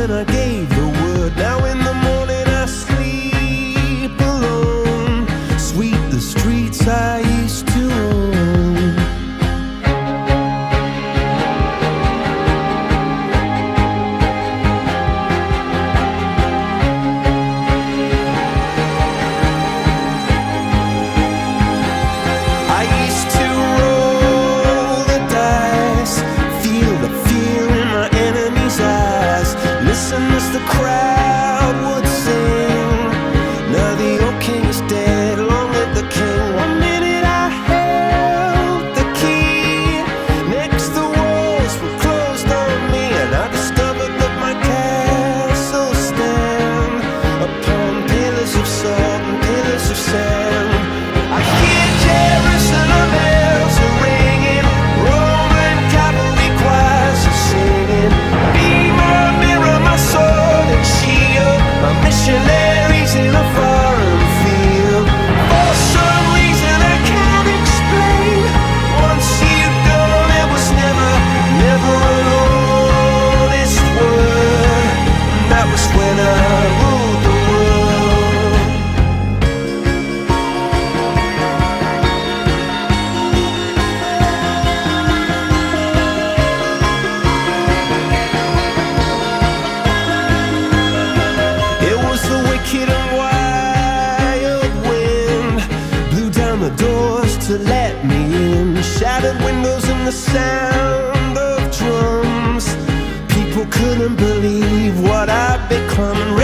when I gave the word. Now in the morning I sleep alone. Sweep the streets I used to own. I used to roll the dice, feel the fear in my enemy's eyes, listen as the crowd would sing. Now the old king is dead, long live the king. One minute I held the key, next the walls were closed on me, and I discovered that my castle stand upon pillars of salt and pillars of sand. I hear Jerusalem bells are ringing, Roman cavalry choirs are singing. Be my mirror, my sword and shield, my missionaries in a foreign field. For some reason I can't explain, once you've gone it was never, never an honest word. And that was when I ruled the world. It was the wicked and wild wind, blew down the doors to let me in, shattered windows and the sound of drums. People couldn't believe what I'd become, and